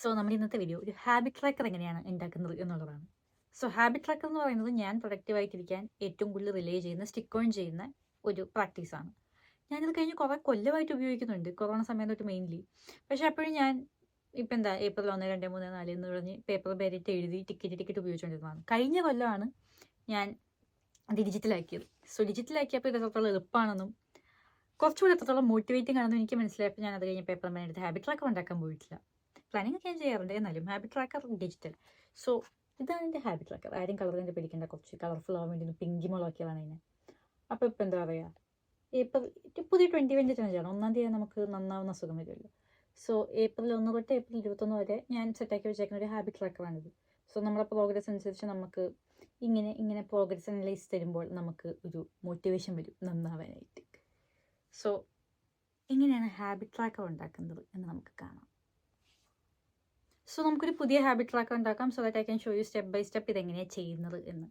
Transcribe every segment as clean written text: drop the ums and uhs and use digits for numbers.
So നമ്മുടെ ഇന്നത്തെ video ഒരു ഹാബിറ്റ് ട്രാക്കർ എങ്ങനെയാണ് ഉണ്ടാക്കുന്നത് എന്നുള്ളതാണ്. സോ ഹാബിറ്റ് ട്രാക്കർ എന്ന് പറയുന്നത് ഞാൻ പ്രൊഡക്റ്റീവായിട്ടിരിക്കാൻ ഏറ്റവും കൂടുതൽ റിലേ ചെയ്യുന്ന സ്റ്റിക്ക് ഓൺ ചെയ്യുന്ന ഒരു പ്രാക്ടീസാണ്. ഞാനിത് കഴിഞ്ഞ് കുറേ കൊല്ലമായിട്ട് ഉപയോഗിക്കുന്നുണ്ട്, കൊറോണ സമയം തൊട്ട് മെയിൻലി. പക്ഷേ അപ്പോഴും ഞാൻ ഇപ്പം എന്താ ഏപ്രിൽ 1, 2, 3, 4 എന്ന് പറഞ്ഞ് പേപ്പർ പേരിട്ട് എഴുതി ടിക്കറ്റ് ഉപയോഗിച്ചുകൊണ്ടിരുന്നതാണ്. കഴിഞ്ഞ കൊല്ലമാണ് ഞാൻ ഡിജിറ്റലാക്കിയത്. സോ ഡിജിറ്റലാക്കിയപ്പോൾ ഇത് എത്രത്തോളം എളുപ്പമാണെന്നും കുറച്ചുകൂടി എത്രത്തോളം മോട്ടിവേറ്റിംഗ് ആണെന്നും എനിക്ക് മനസ്സിലായപ്പോൾ ഞാൻ അത് കഴിഞ്ഞ് പേപ്പർ പേൻ എടുത്ത് ഹാബിറ്റ് ട്രാക്കർ ഉണ്ടാക്കാൻ പോയിട്ടില്ല. പ്ലാനിങ് ഒക്കെ ഞാൻ ചെയ്യാറുണ്ട്, എന്നാലും ഹാബിറ്റ് ട്രാക്കർ ഡിജിറ്റൽ. സോ ഇതാണ് എൻ്റെ ഹാബിറ്റ് ട്രാക്കർ. ആരും കളറിൻ്റെ പിടിക്കേണ്ട, കുറച്ച് കളർഫുൾ ആവാൻ വേണ്ടി പിങ്കി മുളക്കിയതാണ് അതിനെ. അപ്പോൾ ഇപ്പം എന്താ പറയുക, ഏപ്രിൽ പുതിയ 2020 ചലഞ്ചാണ്. 1-ാം തീയതി നമുക്ക് നന്നാവുന്ന അസുഖം വരുമല്ലോ. സോ ഏപ്രിൽ 1 തൊട്ട് ഏപ്രിൽ 21 വരെ ഞാൻ സെറ്റാക്കി വെച്ചേക്കുന്ന ഒരു ഹാബിറ്റ് ട്രാക്കറാണിത്. സോ നമ്മുടെ പ്രോഗ്രസ് അനുസരിച്ച് നമുക്ക് ഇങ്ങനെ പ്രോഗ്രസ് അനലൈസ് തരുമ്പോൾ നമുക്ക് ഒരു മോട്ടിവേഷൻ വരും നന്നാവാനായിട്ട്. സോ എങ്ങനെയാണ് ഹാബിറ്റ് ട്രാക്കർ ഉണ്ടാക്കുന്നത് എന്ന് നമുക്ക് കാണാം. സോ നമുക്കൊരു പുതിയ ഹാബിറ്റ് ട്രാക്കർ ഉണ്ടാക്കാം. So that I can show you step by step ഇതെങ്ങനെയാണ് ചെയ്യുന്നത് എന്ന്.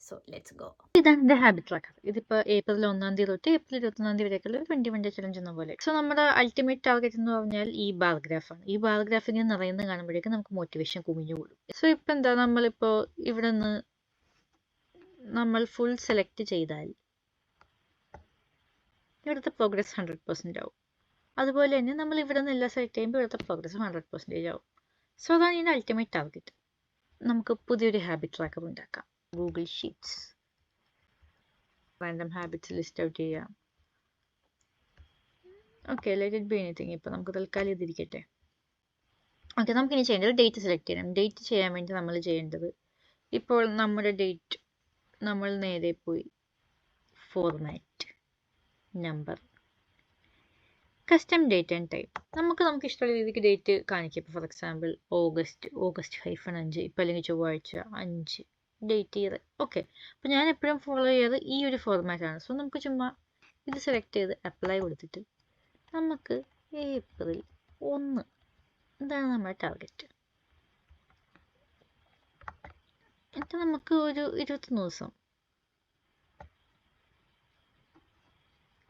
So let's go. ഇതാണ് എൻ്റെ ഹാബിറ്റ് ട്രാക്കർ. ഇതിപ്പോൾ ഏപ്രിൽ 1-ാം തീയതി തൊട്ട് ഏപ്രിൽ 21-ാം തീയതി വരെയൊക്കെയുള്ള 2020 ചലഞ്ച് എന്ന പോലെ. സോ നമ്മുടെ അൾട്ടിമേറ്റ് ടാർഗറ്റ് എന്ന് പറഞ്ഞാൽ ഈ ബാർഗ്രാഫാണ്. ഈ ബാർഗ്രാഫിനെ നിറയുന്നത് കാണുമ്പോഴേക്കും നമുക്ക് മോട്ടിവേഷൻ കുമിഞ്ഞു കൂടും. സോ ഇപ്പം എന്താ, നമ്മളിപ്പോൾ ഇവിടെ നിന്ന് നമ്മൾ ഫുൾ സെലക്ട് ചെയ്താൽ ഇവിടുത്തെ പ്രോഗ്രസ് 100% ആവും. അതുപോലെ തന്നെ നമ്മൾ ഇവിടെ നിന്ന് എല്ലാം സെലക്ട് ചെയ്യുമ്പോൾ ഇവിടുത്തെ പ്രോഗ്രസ് 100% ആവും. സോ അതാണ് ഇതിൻ്റെ അൾട്ടിമേറ്റ് ടാർഗറ്റ്. നമുക്ക് പുതിയൊരു ഹാബിറ്റ് ട്രാക്കർ ഉണ്ടാക്കാം. Google sheets, random habits list out ചെയ്യാം. Okay, let it be anything. ഇപ്പോൾ നമുക്ക് തൽക്കാലം ഇതിരിക്കട്ടെ. ഓക്കെ, നമുക്കിനി ചെയ്യേണ്ടത് ഡേറ്റ് സെലക്ട് ചെയ്യണം. ഡേറ്റ് ചെയ്യാൻ വേണ്ടി നമ്മൾ ചെയ്യേണ്ടത്, ഇപ്പോൾ നമ്മുടെ ഡേറ്റ് നമ്മൾ നേരെ പോയി format, number, custom date and time. നമുക്ക് ഇഷ്ടമുള്ള രീതിക്ക് ഡേറ്റ് കാണിക്കാം. ഇപ്പോൾ ഫോർ എക്സാമ്പിൾ ഓഗസ്റ്റ് -5, ഇപ്പോൾ അല്ലെങ്കിൽ ചൊവ്വാഴ്ച 5 ഡേറ്റ് ചെയ്ത്. ഓക്കെ, അപ്പോൾ ഞാൻ എപ്പോഴും ഫോളോ ചെയ്യാറ് ഈ ഒരു ഫോർമാറ്റാണ്. സോ നമുക്ക് ചുമ്മാ ഇത് സെലക്ട് ചെയ്ത് അപ്ലൈ കൊടുത്തിട്ട് നമുക്ക് ഏപ്രിൽ 1 ഇതാണ് നമ്മുടെ ടാർഗറ്റ്. എന്നിട്ട് നമുക്ക് ഒരു 21 ദിവസം.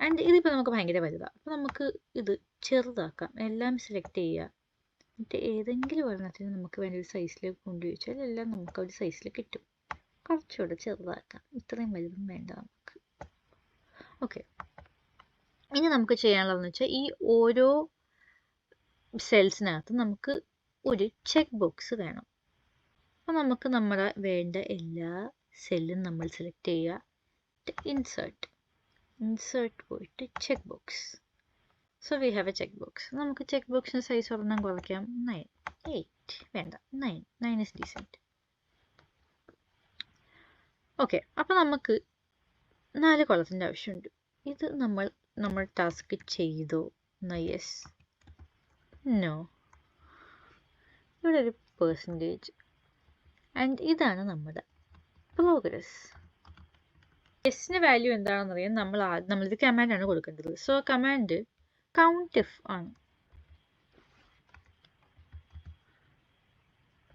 ആൻഡ് ഇതിപ്പോൾ നമുക്ക് ഭയങ്കര വലുതാണ്. അപ്പോൾ നമുക്ക് ഇത് ചെറുതാക്കാം. എല്ലാം സെലക്ട് ചെയ്യുക. എന്നിട്ട് ഏതെങ്കിലും ഒരെണ്ണത്തിന് നമുക്ക് വേണ്ട ഒരു സൈസിലേക്ക് കൊണ്ടുവച്ചാൽ എല്ലാം നമുക്ക് ഒരു സൈസിൽ കിട്ടും. കുറച്ചുകൂടെ ചെറുതാക്കാം. ഇത്രയും വലുതും വേണ്ട നമുക്ക്. ഓക്കെ, ഇനി നമുക്ക് ചെയ്യാനുള്ളതെന്ന് വെച്ചാൽ ഈ ഓരോ സെൽസിനകത്ത് നമുക്ക് ഒരു ചെക്ക് ബോക്സ് വേണം. അപ്പോൾ നമുക്ക് നമ്മുടെ വേണ്ട എല്ലാ സെല്ലും നമ്മൾ സെലക്ട് ചെയ്യുക. ഇൻസേർട്ട് പോയിട്ട് check box. So we have a cheque box. നമുക്ക് ചെക്ക് ബോക്സിന് സൈസ് ഒരെണ്ണം കുറയ്ക്കാം. 9, 8 വേണ്ട, 9 ഇസ് ഡീസെൻറ്റ്. ഓക്കെ, അപ്പോൾ നമുക്ക് 4 കോളത്തിൻ്റെ ആവശ്യമുണ്ട്. ഇത് നമ്മൾ ടാസ്ക് ചെയ്തോ? Yes, no. ഇവിടെ ഒരു പെർസെൻറ്റേജ്. ആൻഡ് ഇതാണ് നമ്മുടെ പ്രോഗ്രസ്. യെസിൻ്റെ വാല്യൂ എന്താണെന്നറിയാൻ നമ്മളിത് കമാൻഡാണ് കൊടുക്കേണ്ടത്. സോ കമാൻഡ് COUNTIF ആണ്.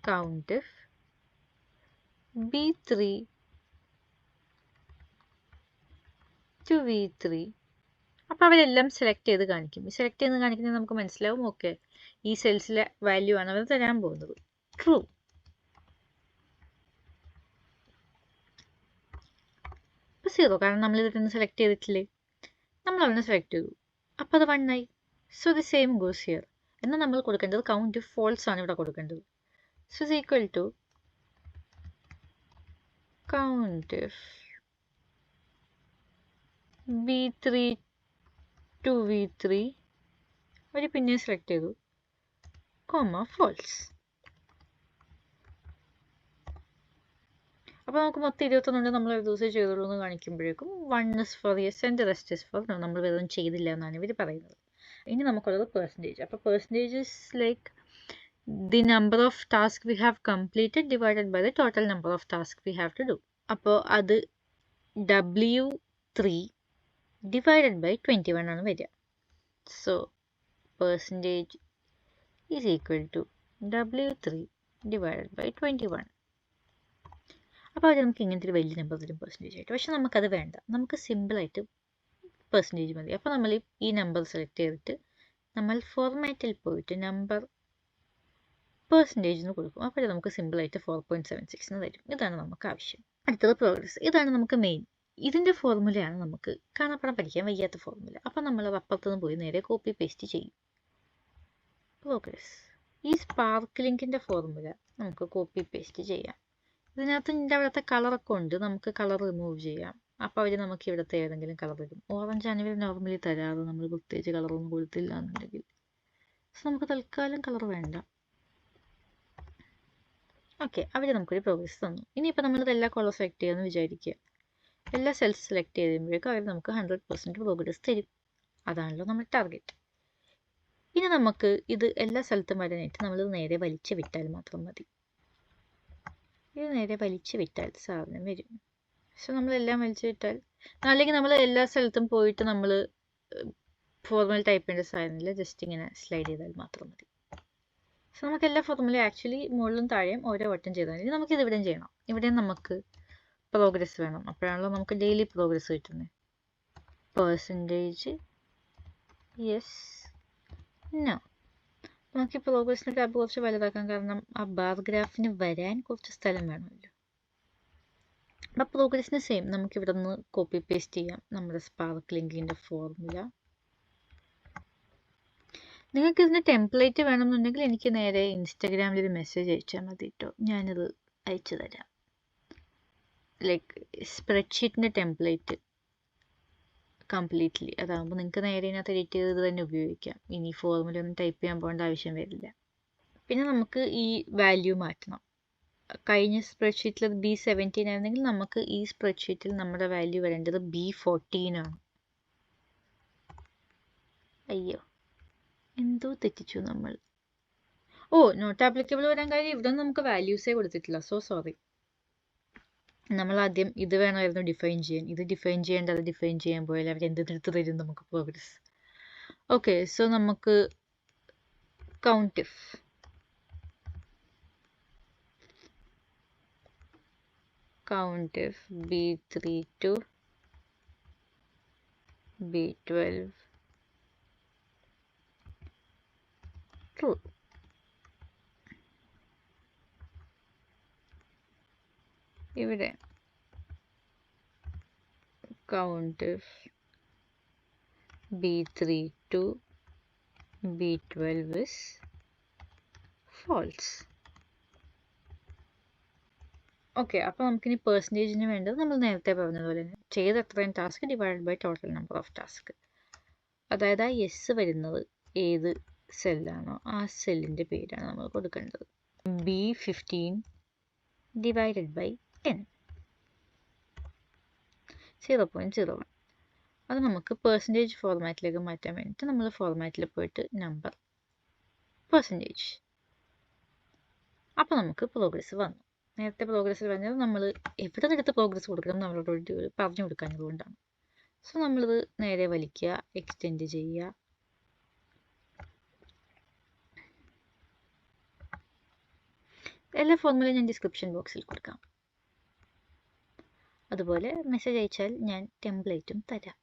COUNTIF B3 to V3. അപ്പോൾ അവരെല്ലാം സെലക്ട് ചെയ്ത് കാണിക്കും. ഈ സെലക്ട് ചെയ്ത് കാണിക്കുന്നത് നമുക്ക് മനസ്സിലാവും. ഓക്കെ, ഈ സെൽസിലെ വാല്യൂ ആണ് അവർ തരാൻ പോകുന്നത്. ട്രൂ. അപ്പോൾ 0, കാരണം നമ്മൾ ഇതിൽ സെലക്ട് ചെയ്തിട്ടില്ലേ, നമ്മൾ അവനെ സെലക്ട് ചെയ്തു. അപ്പോൾ അത് 1 ആയി. So the same goes here. എന്നാൽ നമ്മൾ കൊടുക്കേണ്ടത് COUNTIF false ആണ് ഇവിടെ കൊടുക്കേണ്ടത്. So is equal to COUNTIF B3 to V3 അവർ പിന്നെ സെലക്ട് ചെയ്തു, false. അപ്പോൾ നമുക്ക് മൊത്തം 21 നമ്മൾ ഒരു ദിവസം ചെയ്തുള്ളൂ എന്ന് കാണിക്കുമ്പോഴേക്കും 1 is for yes and the rest is for no. നമ്മൾ വേറെ ചെയ്തില്ല എന്നാണ് ഇവർ പറയുന്നത്. ഇനി നമുക്കുള്ളത് പെർസെൻറ്റേജ്. അപ്പോൾ percentage is like the number of tasks we have completed divided by the total number of tasks we have to do. അപ്പോൾ അത് W3 divided by 21 ആണ് വരിക. So percentage is equal to W3 divided by 21. അപ്പോൾ അത് നമുക്ക് ഇങ്ങനത്തെ ഒരു വലിയ നമ്പർ തരും പെർസെൻറ്റേജ് ആയിട്ട്. പക്ഷെ നമുക്കത് വേണ്ട, നമുക്ക് സിമ്പിളായിട്ട് പെർസെൻറ്റേജ് മതി. അപ്പോൾ നമ്മൾ ഈ നമ്പർ സെലക്ട് ചെയ്തിട്ട് നമ്മൾ ഫോർമാറ്റിൽ പോയിട്ട് നമ്പർ പെർസെൻറ്റേജ് എന്ന് കൊടുക്കും. അപ്പോഴേ നമുക്ക് സിമ്പിളായിട്ട് 4.76 എന്ന് തരും. ഇതാണ് നമുക്ക് ആവശ്യം. അടുത്തത് പ്രോഗ്രസ്. ഇതാണ് നമുക്ക് മെയിൻ. ഇതിൻ്റെ ഫോർമുലയാണ് നമുക്ക് കാണാപ്പാടം പഠിക്കാൻ വയ്യാത്ത ഫോർമുല. അപ്പം നമ്മൾ അപ്പുറത്തുനിന്ന് പോയി നേരെ കോപ്പി പേസ്റ്റ് ചെയ്യും. പ്രോഗ്രസ്. ഈ സ്പാർക്ക്ലിങ്ങിൻ്റെ ഫോർമുല നമുക്ക് കോപ്പി പേസ്റ്റ് ചെയ്യാം. ഇതിനകത്ത് ഇതിൻ്റെ അവിടുത്തെ കളറൊക്കെ ഉണ്ട്. നമുക്ക് കളർ റിമൂവ് ചെയ്യാം. അപ്പോൾ അവർ നമുക്ക് ഇവിടുത്തെ ഏതെങ്കിലും കളർ തരും. ഓറഞ്ചാണ് ഇവർ നോർമലി തരാറ്, നമ്മൾ പ്രത്യേകിച്ച് കളറൊന്നും കൊടുത്തില്ല എന്നുണ്ടെങ്കിൽ. സോ നമുക്ക് തൽക്കാലം കളർ വേണ്ട. ഓക്കെ, അവർ നമുക്കൊരു പ്രോഗ്രസ് തന്നു. ഇനിയിപ്പോൾ നമ്മളിത് എല്ലാ കളർ സെലക്ട് ചെയ്യാമെന്ന് വിചാരിക്കുക. എല്ലാ സെൽസ് സെലക്ട് ചെയ്ത് കഴിയുമ്പോഴേക്കും അവർ നമുക്ക് 100% പ്രോഗ്രസ് തരും. അതാണല്ലോ നമ്മുടെ ടാർഗറ്റ്. ഇനി നമുക്ക് ഇത് എല്ലാ സ്ഥലത്തും വരാനായിട്ട് നമ്മൾ നേരെ വലിച്ചു വിട്ടാൽ മാത്രം മതി. ഇത് നേരെ വലിച്ചു വിട്ടാൽ സാധനം വരും. സോ നമ്മളെല്ലാം വലിച്ചു വിട്ടാൽ, അല്ലെങ്കിൽ നമ്മൾ എല്ലാ സ്ഥലത്തും പോയിട്ട് നമ്മൾ ഫോർമുല ടൈപ്പ് ചെയ്യേണ്ട സാധനമില്ല, ജസ്റ്റ് ഇങ്ങനെ സ്ലൈഡ് ചെയ്താൽ മാത്രം മതി. സോ നമുക്ക് എല്ലാ ഫോർമുലയും ആക്ച്വലി മുകളിലും താഴെയും ഓരോ വട്ടം ചെയ്താൽ മതി. നമുക്കിത് ഇവിടെയും ചെയ്യണം. ഇവിടെയും നമുക്ക് പ്രോഗ്രസ് വേണം. അപ്പോഴാണല്ലോ നമുക്ക് ഡെയിലി പ്രോഗ്രസ് കിട്ടുന്നത്. Percentage yes no. നമുക്ക് ഈ പ്രോഗ്രസിൻ്റെ ടാബ് കുറച്ച് വലുതാക്കാം, കാരണം ആ ബാർ ഗ്രാഫിന് വരാൻ കുറച്ച് സ്ഥലം വേണമല്ലോ. അപ്പോൾ പ്രോഗ്രസിന് സെയിം നമുക്ക് ഇവിടെ നിന്ന് കോപ്പി പേസ്റ്റ് ചെയ്യാം നമ്മുടെ സ്പാർക്ക്ലിങ്ങിൻ്റെ ഫോർമുല. നിങ്ങൾക്ക് ഇതിൻ്റെ ടെംപ്ലേറ്റ് വേണമെന്നുണ്ടെങ്കിൽ എനിക്ക് നേരെ ഇൻസ്റ്റാഗ്രാമിൽ ഒരു മെസ്സേജ് അയച്ചാൽ മതി കേട്ടോ. ഞാനിത് അയച്ചു തരാം. ലൈക്ക് സ്പ്രെഡ്ഷീറ്റിൻ്റെ ടെംപ്ലേറ്റ് കംപ്ലീറ്റ്ലി. അതാകുമ്പോൾ നിങ്ങൾക്ക് നേരെ ഇതിനകത്ത് എഡിറ്റ് ചെയ്ത് തന്നെ ഉപയോഗിക്കാം. ഇനി ഫോർമുല ഒന്നും ടൈപ്പ് ചെയ്യാൻ പോകേണ്ട ആവശ്യം വരില്ല. പിന്നെ നമുക്ക് ഈ വാല്യൂ മാറ്റണം. കഴിഞ്ഞ സ്പ്രെഡ്ഷീറ്റിൽ അത് B17 ആയിരുന്നെങ്കിൽ നമുക്ക് ഈ സ്പ്രെഡ്ഷീറ്റിൽ നമ്മുടെ വാല്യൂ വരേണ്ടത് B14 ആണ്. അയ്യോ, എന്തോ തെറ്റിച്ചു നമ്മൾ. നോട്ട് ആപ്ലിക്കബിൾ വരാൻ കാര്യം ഇവിടെ നമുക്ക് വാല്യൂസേ കൊടുത്തിട്ടില്ല. So sorry. നമ്മൾ ആദ്യം ഇത് വേണമായിരുന്നു ഡിഫൈൻ ചെയ്യാൻ. ഇത് ഡിഫൈൻ ചെയ്യേണ്ട, അത് ഡിഫൈൻ ചെയ്യാൻ പോയാൽ അവർ എന്തെടുത്ത് തരും നമുക്ക് പ്രോഗ്രസ്. ഓക്കെ, സോ നമുക്ക് കൗണ്ടിഫ് B3 to B12 true. ഇവിടെ കൗണ്ടിഫ് B3 to B12 is false. Okay, അപ്പോൾ നമുക്കിനി പെർസെൻറ്റേജിന് വേണ്ടത് നമ്മൾ നേരത്തെ പറഞ്ഞതുപോലെ തന്നെ ചെയ്ത അത്രയും task divide by total number of task. അതായത് ആ എസ് വരുന്നത് ഏത് സെല്ലാണോ ആ സെല്ലിൻ്റെ പേരാണ് നമ്മൾ കൊടുക്കേണ്ടത്. B15 divided by 10 0.01. അത് നമുക്ക് പെർസെൻറ്റേജ് ഫോർമാറ്റിലേക്ക് മാറ്റാൻ വേണ്ടിയിട്ട് നമ്മൾ ഫോർമാറ്റിൽ പോയിട്ട് നമ്പർ പെർസെൻറ്റേജ്. അപ്പോൾ നമുക്ക് പ്രോഗ്രസ് വന്നു. നേരത്തെ പ്രോഗ്രസ് പറഞ്ഞത് നമ്മൾ എവിടെ നിന്നെടുത്ത് പ്രോഗ്രസ് കൊടുക്കണം നമ്മളോട് പറഞ്ഞു കൊടുക്കാഞ്ഞതുകൊണ്ടാണ്. സോ നമ്മളിത് നേരെ വലിക്കുക, എക്സ്റ്റെൻഡ് ചെയ്യുക. എല്ലാ ഫോർമുലയും ഞാൻ ഡിസ്ക്രിപ്ഷൻ ബോക്സിൽ കൊടുക്കാം. അതുപോലെ മെസ്സേജ് അയച്ചാൽ ഞാൻ ടെംപ്ലേറ്റും തരാം.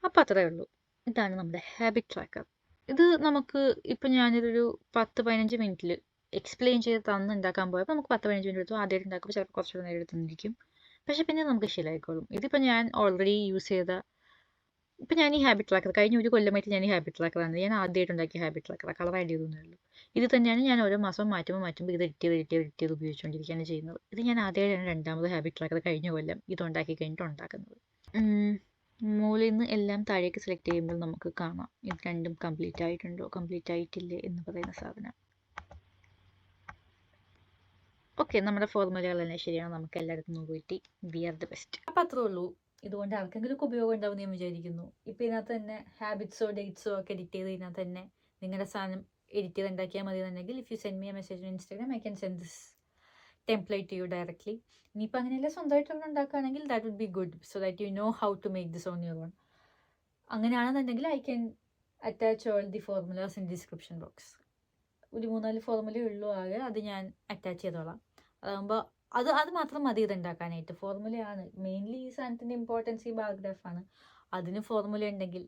അപ്പോൾ അത്രയേ ഉള്ളൂ. ഇതാണ് നമ്മുടെ ഹാബിറ്റ് ട്രാക്കർ. ഇത് നമുക്ക് ഇപ്പം ഞാനിതൊരു 10-15 മിനിറ്റിൽ എക്സ്പ്ലെയിൻ ചെയ്ത് ഉണ്ടാക്കാൻ പോയപ്പോൾ നമുക്ക് 10-15 മിനിറ്റ് എടുത്തു. ആദ്യമായിട്ട് ഉണ്ടാക്കുമ്പോൾ ചിലപ്പോൾ കുറച്ചുകൂടെ നേരം എടുത്തിരിക്കും, പക്ഷേ പിന്നെ നമുക്ക് ശീലമായിക്കോളും. ഇതിപ്പോൾ ഞാൻ ഓൾറെഡി യൂസ് ചെയ്ത, ഇപ്പം ഞാൻ ഈ ഹാബിറ്റ് ട്രാക്കർ കഴിഞ്ഞ ഒരു കൊല്ലമായിട്ട് ഞാൻ ഈ ഹാബിറ്റ് ട്രാക്കറാണ്. ഞാൻ ആദ്യമായിട്ട് ഉണ്ടാക്കിയ ഹാബിറ്റ് ട്രാക്കർ, കളർ ആഡ് ചെയ്തേ ഉള്ളൂ. ഇത് തന്നെയാണ് ഞാൻ ഓരോ മാസവും മാറ്റുമ്പോൾ ഇത് എഡിറ്റ് ചെയ്ത് ഉപയോഗിച്ചുകൊണ്ടിരിക്കുകയാണ് ചെയ്യുന്നത്. ഇത് ഞാൻ ആദ്യമായിട്ടാണ് രണ്ടാമത് ഹാബിറ്റ് ട്രാക്കർ കഴിഞ്ഞ കൊല്ലം ഇതുണ്ടാക്കി കഴിഞ്ഞിട്ട് ഉണ്ടാക്കുന്നത്. മുകളിൽ നിന്ന് എല്ലാം താഴേക്ക് സെലക്ട് ചെയ്യുമ്പോൾ നമുക്ക് കാണാം ഇത് രണ്ടും കംപ്ലീറ്റ് ആയിട്ടുണ്ടോ കംപ്ലീറ്റ് ആയിട്ടില്ലേ എന്ന് പറയുന്ന സാധനം. ഓക്കെ, നമ്മുടെ ഫോർമുലകളെല്ലാം ശരിയാണ്. നമുക്ക് എല്ലായിടത്തും പോയിട്ട് വി ആർ ദ ബെസ്റ്റ്. അപ്പം അത്രേ ഉള്ളൂ. ഇതുകൊണ്ട് ആർക്കെങ്കിലും ഒക്കെ ഉപയോഗം ഉണ്ടാവും ഞാൻ വിചാരിക്കുന്നു. ഇപ്പം ഇതിനകത്ത് തന്നെ ഹാബിറ്റ്സോ ഡേറ്റ്സോ ഒക്കെ എഡിറ്റ് ചെയ്ത് ഇതിനകത്ത് തന്നെ നിങ്ങളുടെ സാധനം എഡിറ്റ് ചെയ്ത് ഉണ്ടാക്കിയാൽ മതി എന്നുണ്ടെങ്കിൽ if you send me a message on Instagram I can send this template to you directly. ഇനിയിപ്പോൾ അങ്ങനെയല്ല സ്വന്തമായിട്ട് ഉണ്ടാക്കുകയാണെങ്കിൽ that would be good, so that you know how to make this on your own. അങ്ങനെയാണെന്നുണ്ടെങ്കിൽ I can attach all the formulas in description box. ഒരു 3-4 ഫോർമുലയേ ഉള്ളൂ ആകെ, അത് ഞാൻ അറ്റാച്ച് ചെയ്തോളാം. അതാകുമ്പോൾ അത് മാത്രം മതി ഇത് ഉണ്ടാക്കാനായിട്ട്. ഫോർമുലയാണ് മെയിൻലി ഈ സാധനത്തിൻ്റെ ഇമ്പോർട്ടൻസ്. ഈ ബാർ ഗ്രാഫാണ്, അതിന് ഫോർമുല ഉണ്ടെങ്കിൽ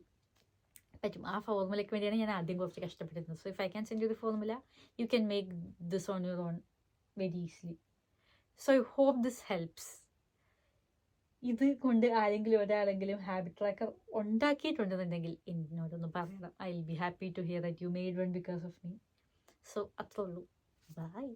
പറ്റും. ആ ഫോർമുലയ്ക്ക് വേണ്ടിയാണ് ഞാൻ ആദ്യം കുറച്ച് കഷ്ടപ്പെട്ടിരുന്നത്. So if I can send you the formula, you can make this on your own very easily. So I hope this helps. ഇത് കൊണ്ട് ആരെങ്കിലും ഒരാളെങ്കിലും ഹാബിറ്റ് ട്രാക്കർ ഉണ്ടാക്കിയിട്ടുണ്ടെന്നുണ്ടെങ്കിൽ എന്നോടൊന്ന് പറയണം. I will be happy to hear that you made one because of me. So അത്രേ ഉള്ളൂ. By.